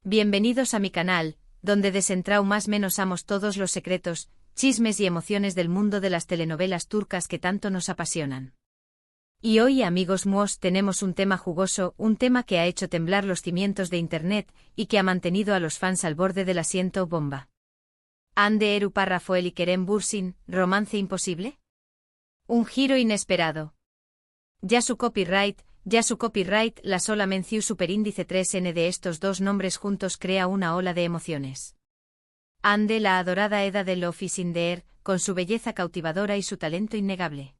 Bienvenidos a mi canal, donde desentraumasamos todos los secretos, chismes y emociones del mundo de las telenovelas turcas que tanto nos apasionan. Y hoy, amigos míos, tenemos un tema jugoso, un tema que ha hecho temblar los cimientos de Internet y que ha mantenido a los fans al borde del asiento bomba. Hande Eru Rafael y Kerem Bürsin, ¿romance imposible? Un giro inesperado. Ya su copyright, la sola mención superíndice 3N de estos dos nombres juntos crea una ola de emociones. Hande, la adorada Eda de Love is in the Air, con su belleza cautivadora y su talento innegable.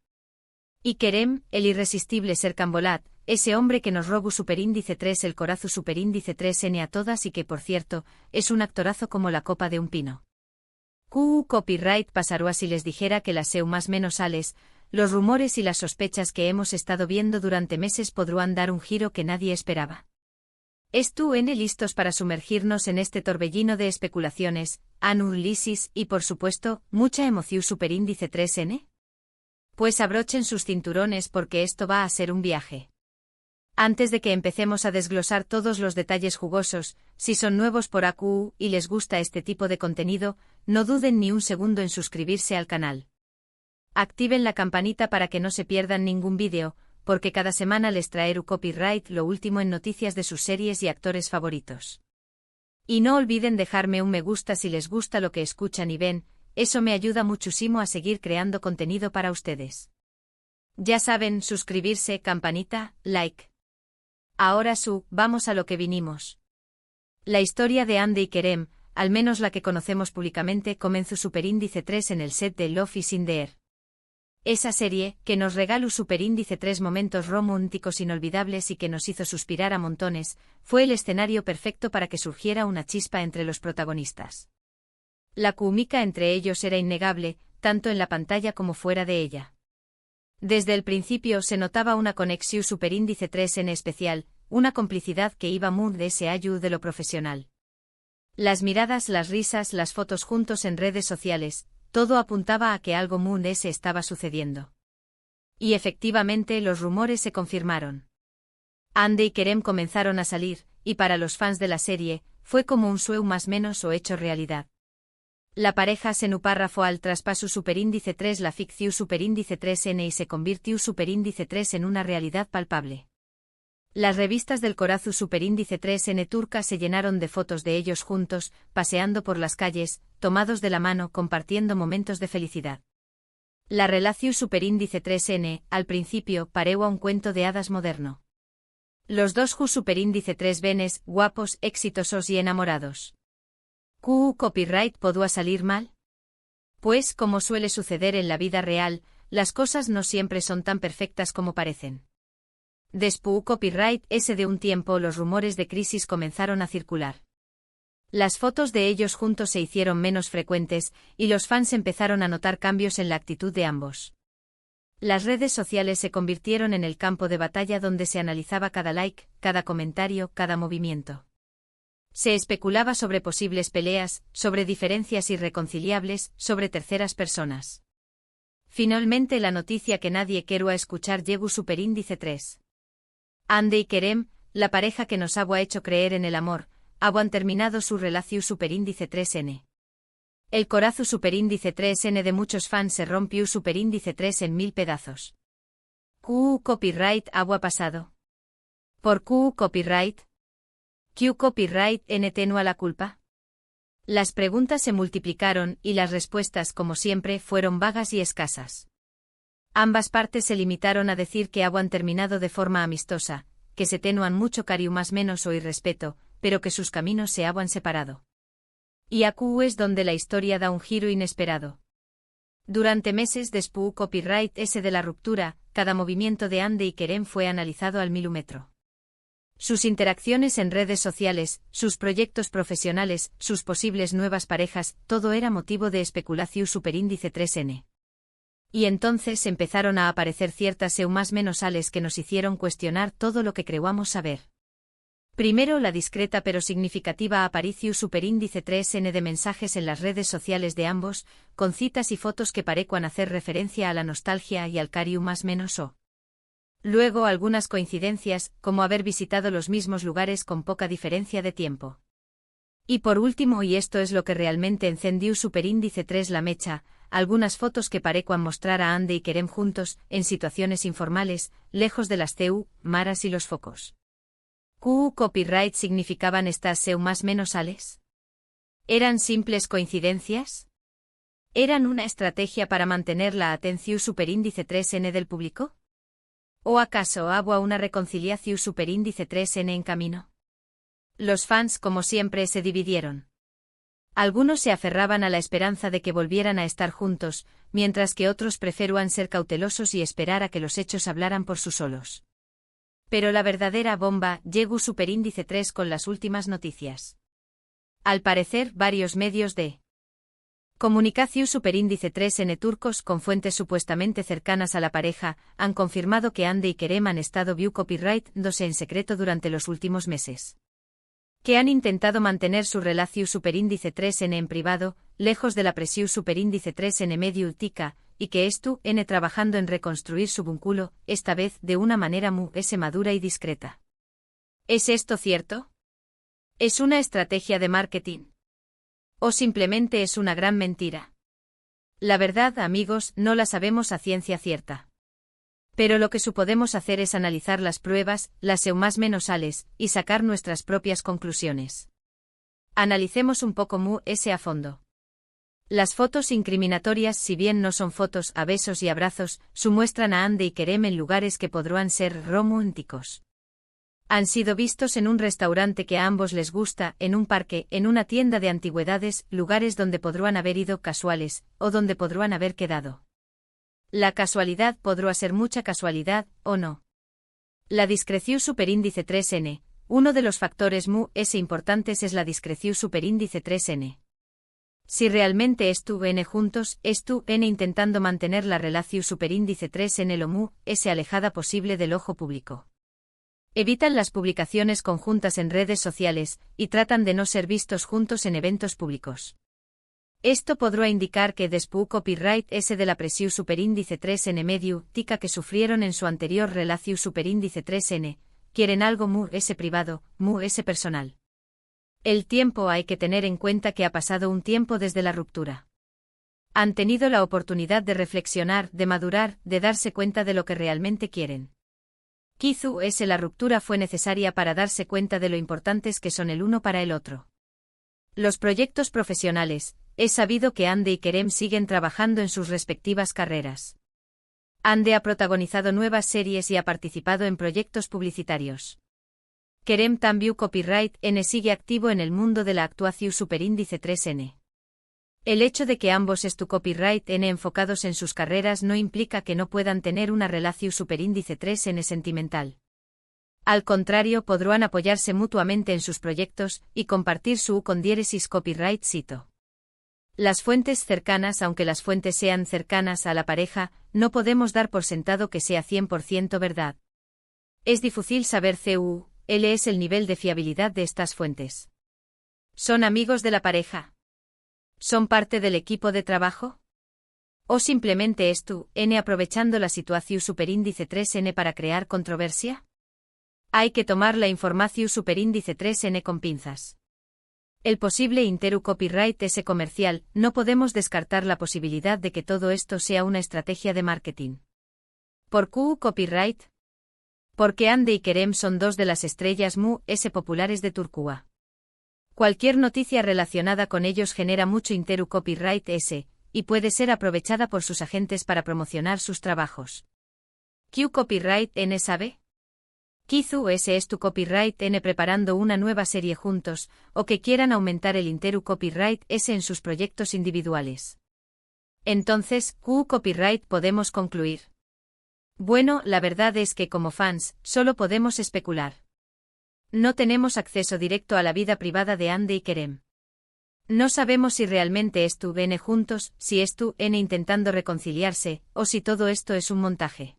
Y Kerem, el irresistible Serkan Bolat, ese hombre que nos robó superíndice 3 el corazo superíndice 3N a todas y que por cierto, es un actorazo como la copa de un pino. Copyright pasará si les dijera que las seu más menos sales, los rumores y las sospechas que hemos estado viendo durante meses podrán dar un giro que nadie esperaba. ¿Están listos para sumergirnos en este torbellino de especulaciones, análisis y por supuesto, mucha emoción superíndice 3N? Pues abrochen sus cinturones porque esto va a ser un viaje. Antes de que empecemos a desglosar todos los detalles jugosos, si son nuevos por AQ y les gusta este tipo de contenido, no duden ni un segundo en suscribirse al canal. Activen la campanita para que no se pierdan ningún vídeo, porque cada semana les traeré copyright lo último en noticias de sus series y actores favoritos. Y no olviden dejarme un me gusta si les gusta lo que escuchan y ven, eso me ayuda muchísimo a seguir creando contenido para ustedes. Ya saben, suscribirse, campanita, like. Ahora vamos a lo que vinimos. La historia de Hande y Kerem, al menos la que conocemos públicamente, comenzó superíndice 3 en el set de Love is in the Air. Esa serie, que nos regaló superíndice 3 momentos románticos inolvidables y que nos hizo suspirar a montones, fue el escenario perfecto para que surgiera una chispa entre los protagonistas. La química entre ellos era innegable, tanto en la pantalla como fuera de ella. Desde el principio se notaba una conexión superíndice 3 en especial, una complicidad que iba muy de ese ayu de lo profesional. Las miradas, las risas, las fotos juntos en redes sociales, todo apuntaba a que algo muy de ese estaba sucediendo. Y efectivamente los rumores se confirmaron. Hande y Kerem comenzaron a salir, y para los fans de la serie, fue como un sueño más menos o hecho realidad. La pareja se nuparrafó al traspaso superíndice 3 la ficción superíndice 3N y se convirtió superíndice 3 en una realidad palpable. Las revistas del corazo superíndice 3N turca se llenaron de fotos de ellos juntos, paseando por las calles, tomados de la mano, compartiendo momentos de felicidad. La relación superíndice 3N, al principio, pareció a un cuento de hadas moderno. Los dos superíndice 3 benes, guapos, exitosos y enamorados. Copyright ¿podría salir mal? Pues, como suele suceder en la vida real, las cosas no siempre son tan perfectas como parecen. Después copyright ese de un tiempo los rumores de crisis comenzaron a circular. Las fotos de ellos juntos se hicieron menos frecuentes, y los fans empezaron a notar cambios en la actitud de ambos. Las redes sociales se convirtieron en el campo de batalla donde se analizaba cada like, cada comentario, cada movimiento. Se especulaba sobre posibles peleas, sobre diferencias irreconciliables, sobre terceras personas. Finalmente la noticia que nadie quería escuchar llegó superíndice 3. Hande y Kerem, la pareja que nos ha hecho creer en el amor, han terminado su relación superíndice 3N. El corazo superíndice 3N de muchos fans se rompió superíndice 3 en 1000 pedazos. Copyright ha pasado. ¿Por copyright? ¿Copyright tenua la culpa? Las preguntas se multiplicaron y las respuestas, como siempre, fueron vagas y escasas. Ambas partes se limitaron a decir que han terminado de forma amistosa, que se tenuan mucho cariño más menos o irrespeto, pero que sus caminos se habían separado. Y AQ es donde la historia da un giro inesperado. Durante meses después copyright ese de la ruptura, cada movimiento de Hande y Kerem fue analizado al milímetro. Sus interacciones en redes sociales, sus proyectos profesionales, sus posibles nuevas parejas, todo era motivo de especulación superíndice 3N. Y entonces empezaron a aparecer ciertas más menos sales que nos hicieron cuestionar todo lo que creíamos saber. Primero, la discreta pero significativa aparición superíndice 3N de mensajes en las redes sociales de ambos, con citas y fotos que parecían hacer referencia a la nostalgia y al cariño más menos o. Luego algunas coincidencias, como haber visitado los mismos lugares con poca diferencia de tiempo. Y por último, y esto es lo que realmente encendió superíndice 3 la mecha, algunas fotos que parecuan mostrar a Ande y Kerem juntos, en situaciones informales, lejos de las CU, maras y los focos. Copyright significaban estas seu más menos ales. ¿Eran simples coincidencias? ¿Eran una estrategia para mantener la atención superíndice 3N del público? ¿O acaso había una reconciliación superíndice 3N en camino? Los fans, como siempre, se dividieron. Algunos se aferraban a la esperanza de que volvieran a estar juntos, mientras que otros preferían ser cautelosos y esperar a que los hechos hablaran por sí solos. Pero la verdadera bomba llegó superíndice 3 con las últimas noticias. Al parecer, varios medios de comunicación superíndice 3N turcos con fuentes supuestamente cercanas a la pareja han confirmado que Ande y Kerem han estado view copyright dándose en secreto durante los últimos meses. Que han intentado mantener su relación superíndice 3N en privado, lejos de la presión superíndice 3N medio ultica, y que N trabajando en reconstruir su vínculo, esta vez de una manera madura y discreta. ¿Es esto cierto? ¿Es una estrategia de marketing? ¿O simplemente es una gran mentira? La verdad, amigos, no la sabemos a ciencia cierta. Pero lo que podemos hacer es analizar las pruebas, las más menos ales, y sacar nuestras propias conclusiones. Analicemos un poco a fondo. Las fotos incriminatorias, si bien no son fotos a besos y abrazos, muestran a Ande y Kerem en lugares que podrán ser románticos. Han sido vistos en un restaurante que a ambos les gusta, en un parque, en una tienda de antigüedades, lugares donde podrán haber ido casuales, o donde podrán haber quedado. La casualidad podrá ser mucha casualidad, o no. La discreción superíndice 3N. Uno de los factores importantes es la discreción superíndice 3N. Si realmente N juntos, N intentando mantener la relación superíndice 3N lo alejada posible del ojo público. Evitan las publicaciones conjuntas en redes sociales, y tratan de no ser vistos juntos en eventos públicos. Esto podrá indicar que después copyright de la presión superíndice 3N medio, tica que sufrieron en su anterior relación superíndice 3N, quieren algo privado, personal. El tiempo hay que tener en cuenta que ha pasado un tiempo desde la ruptura. Han tenido la oportunidad de reflexionar, de madurar, de darse cuenta de lo que realmente quieren. Quizás la ruptura fue necesaria para darse cuenta de lo importantes que son el uno para el otro. Los proyectos profesionales. Es sabido que Ande y Kerem siguen trabajando en sus respectivas carreras. Ande ha protagonizado nuevas series y ha participado en proyectos publicitarios. Kerem también copyright N sigue activo en el mundo de la actuación superíndice 3N. El hecho de que ambos copyright N enfocados en sus carreras no implica que no puedan tener una relación superíndice 3N sentimental. Al contrario, podrán apoyarse mutuamente en sus proyectos y compartir su con diéresis copyright cito. Las fuentes cercanas, aunque las fuentes sean cercanas a la pareja, no podemos dar por sentado que sea 100% verdad. Es difícil saber cuál es el nivel de fiabilidad de estas fuentes. ¿Son amigos de la pareja? ¿Son parte del equipo de trabajo? ¿O simplemente N aprovechando la situación superíndice 3N para crear controversia? Hay que tomar la información superíndice 3N con pinzas. El posible copyright comercial, no podemos descartar la posibilidad de que todo esto sea una estrategia de marketing. ¿Por qué copyright? Porque Ande y Kerem son dos de las estrellas populares de Turquía. Cualquier noticia relacionada con ellos genera mucho copyright y puede ser aprovechada por sus agentes para promocionar sus trabajos. ¿Qué copyright N sabe? Quizás es tu copyright N preparando una nueva serie juntos, o que quieran aumentar el copyright en sus proyectos individuales. Entonces, ¿qué copyright podemos concluir? Bueno, la verdad es que como fans, solo podemos especular. No tenemos acceso directo a la vida privada de Ande y Kerem. No sabemos si realmente N juntos, si N intentando reconciliarse, o si todo esto es un montaje.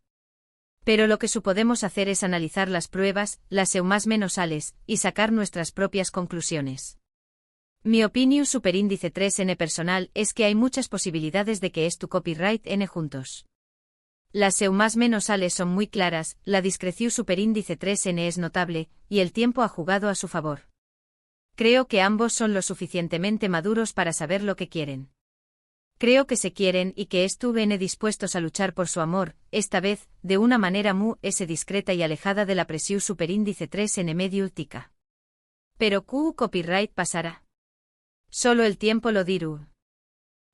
Pero lo que podemos hacer es analizar las pruebas, las más menos ales, y sacar nuestras propias conclusiones. Mi opinión superíndice 3N personal es que hay muchas posibilidades de que copyright N juntos. Las más menos ales son muy claras, la discreción superíndice 3N es notable, y el tiempo ha jugado a su favor. Creo que ambos son lo suficientemente maduros para saber lo que quieren. Creo que se quieren y que estuvieron dispuestos a luchar por su amor, esta vez, de una manera muy discreta y alejada de la presión superíndice 3N medio tica. Pero Q copyright pasará. Solo el tiempo lo dirá.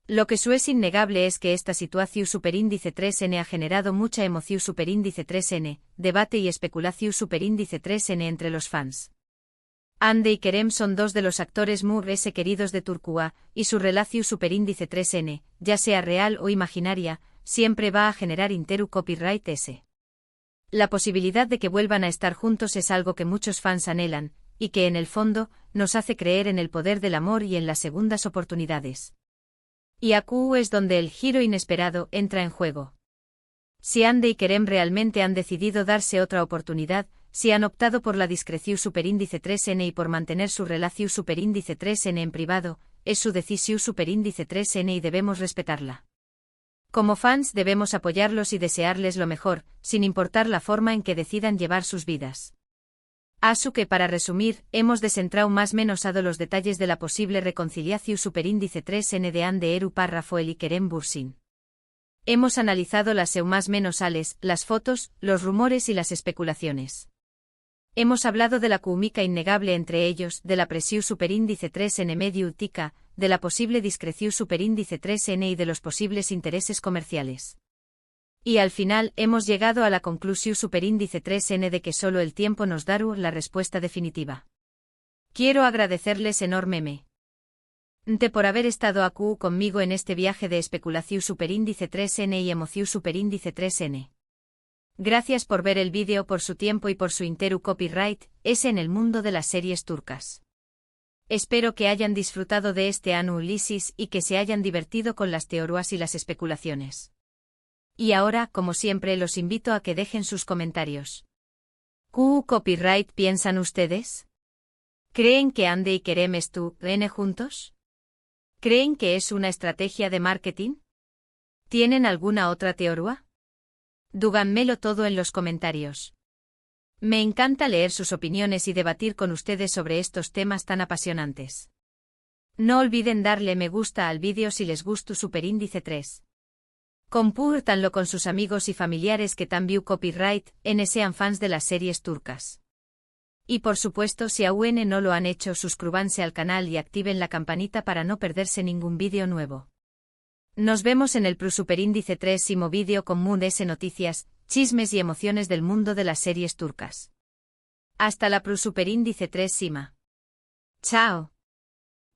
Lo que es innegable es que esta situación superíndice 3N ha generado mucha emoción superíndice 3N, debate y especulación superíndice 3N entre los fans. Ande y Kerem son dos de los actores más queridos de Turquía, y su relación superíndice 3N, ya sea real o imaginaria, siempre va a generar interu copyright S. La posibilidad de que vuelvan a estar juntos es algo que muchos fans anhelan, y que en el fondo, nos hace creer en el poder del amor y en las segundas oportunidades. Y aquí es donde el giro inesperado entra en juego. Si Ande y Kerem realmente han decidido darse otra oportunidad, si han optado por la discreción superíndice 3N y por mantener su relación superíndice 3N en privado, es su decisión superíndice 3N y debemos respetarla. Como fans debemos apoyarlos y desearles lo mejor, sin importar la forma en que decidan llevar sus vidas. Asu que para resumir, hemos descentrado más menos los detalles de la posible reconciliación superíndice 3N de Ande Eru Parrafoel y Kerem Bürsin. Hemos analizado las más menos las fotos, los rumores y las especulaciones. Hemos hablado de la química innegable entre ellos, de la presión superíndice 3N medio tica, de la posible discreción superíndice 3N y de los posibles intereses comerciales. Y al final hemos llegado a la conclusión superíndice 3N de que solo el tiempo nos dará la respuesta definitiva. Quiero agradecerles enormemente por haber estado aquí conmigo en este viaje de especulación superíndice 3N y emoción superíndice 3N. Gracias por ver el vídeo, por su tiempo y por su interu copyright, es en el mundo de las series turcas. Espero que hayan disfrutado de este análisis y que se hayan divertido con las teorías y las especulaciones. Y ahora, como siempre, los invito a que dejen sus comentarios. ¿Qué copyright piensan ustedes? ¿Creen que Ande y Kerem estuvieron juntos? ¿Creen que es una estrategia de marketing? ¿Tienen alguna otra teoría? Díganmelo todo en los comentarios. Me encanta leer sus opiniones y debatir con ustedes sobre estos temas tan apasionantes. No olviden darle me gusta al vídeo si les gustó superíndice 3. Compártanlo con sus amigos y familiares que también copyright sean fans de las series turcas. Y por supuesto si aún no lo han hecho suscríbanse al canal y activen la campanita para no perderse ningún vídeo nuevo. Nos vemos en el superíndice 3º vídeo con Mood noticias, chismes y emociones del mundo de las series turcas. Hasta la superíndice 3 Sima. Chao.